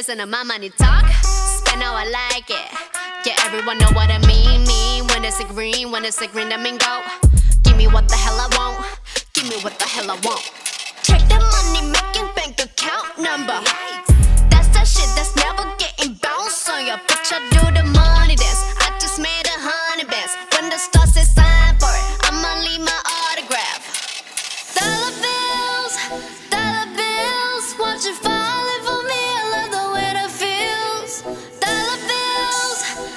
listen to my money talk. Spend how I like it. Yeah, everyone know what I mean. When it's a green, that mean go. Give me what the hell I want. Give me what the hell I want. Check the money making bank account number. That's that shit that's never getting bounced on your bitch. I do the money.